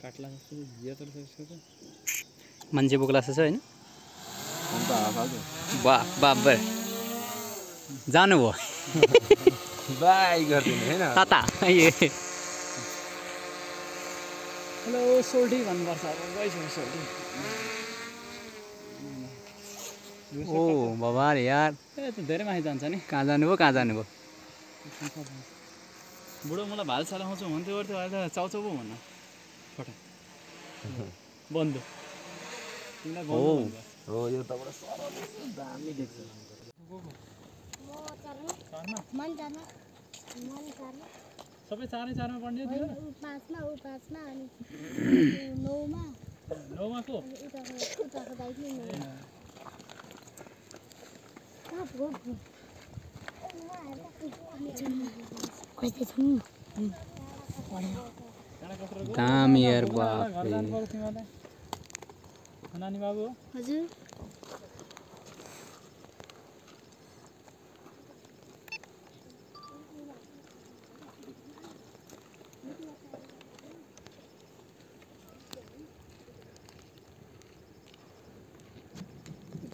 काट्ला जस्तो यो त त्यसको मान्छे बोक्ला जस्तो छ हैन वाह बाबर जानु भयो बाई गर्दिन हैन ताता हेलो सोल्टी भन्नुपर्छ अब गइसक्यो सोल्टी ओ बाबा यार ए त धेरै माथि जान्छ नि कहाँ जानुभयो बुढो मलाई भाल चलाउँछु भन्थ्यो गर्थ्यो अहिले त चाउचाउ पो भन्न फटा बन्धु तिमीलाई बन्धु हो यो तबाट दामी देख्छ सबै चारमा पढ्ने थियो पाँचमा अनि 9मा को उताको दाइले दामी यार बाप रे नानी बाबु हजुर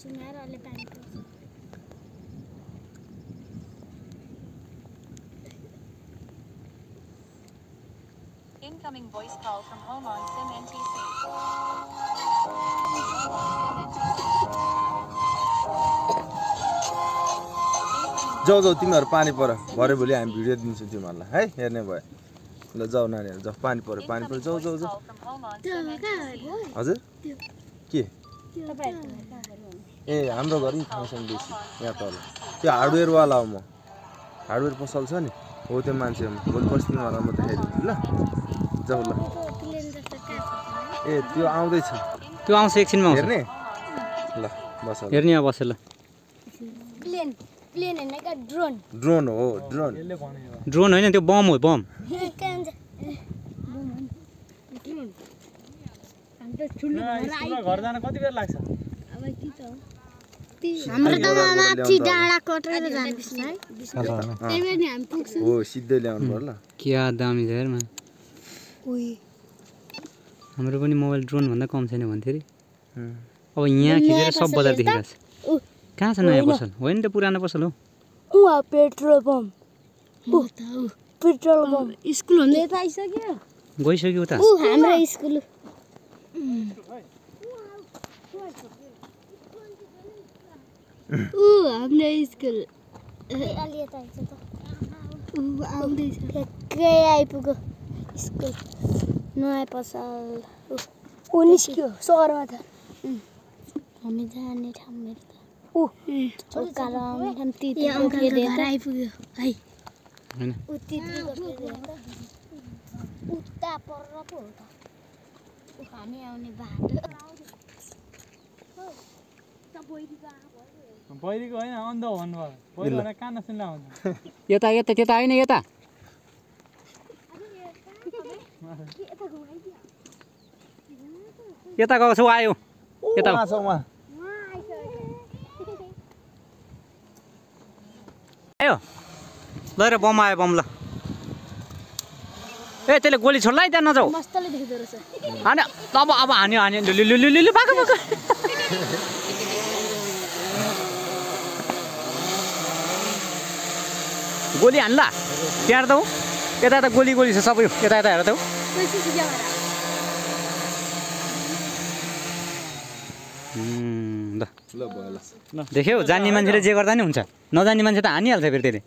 चुनारले पानी पर्छ Incoming voice call from home on SIM NTC. जाऊ तिमीहरु पानी पर भरे भोलि हामी भिडियो दिन्छु तिमीहरुलाई है हेर्ने भयो ल जाऊ नानीहरु जाऊ पानी पर जाऊ हजुर के ए हाम्रो घर नि ठाउँसँग बेसी यहाँ तल त्यो हार्डवेयर वाला हो म हार्डवेयर पसल छ नि हो त्यो मान्छे भोलि पर्सि तिमीहरुलाई म देखाइदिन्छु ल जाऊ ल ए त्यो आउँदैछ त्यो आउँछ एकछिनमा आउँछ हेर्ने ल बस हेर्ने अब बस ल प्लेन हैन का ड्रोन ड्रोन हो ड्रोन ड्रोन हैन त्यो बम हो बम घर जान कति बेर लाग्छ अब के त हाम्रो त माथि डाँडा कटेर जानुपर्छ है त्यही भएर नि हामी पुग्छौँ हो सिधै ल्याउनु पर्छ ल क्या दामी छ हेरमा ओइ हाम्रो पनि मोबाइल ड्रोन भन्दा कम छैन भन्थ्यो रे अब यहाँ खिचेर सब बजार देखिरहेछ कहाँ छ नयाँ पसल होइन त पुरानो पसल हो उहाँ petrol pump petrol pump school हुँदै त आइसक्यो गइसक्यो त हाम्रो स्कुल हाम्रो स्कुल आउँदैछ ठ्याक्कै आइपुग्यो स्कुल नयाँ पसल ऊ निस्क्यो सहरमा त हामी जाने ठाउँ मेरो त आइपुग्यो है उता पर पो हो त हामी आउने बाटो पहिरीको होइन अन्ध भन्नुभयो पहिरो भने कान सुन्दा हुन्छ यता यता त्यता होइन यता यता गएको छौ आयो यता आयो ल र बम आयो बम ल ए त्यसले गोली छोड्ला है त्यहाँ नजाऊ मस्तले देख्दो रहेछ हाने अब हान्यो लु बाको गोली हान्ला त्यहाँ त हौ यता यता गोली छ सबै यता हेर त हौ ल देख्यौ जान्ने मान्छेले जे गर्दा नि हुन्छ नजान्ने मान्छे त हानिहाल्छ फेरि त्यसले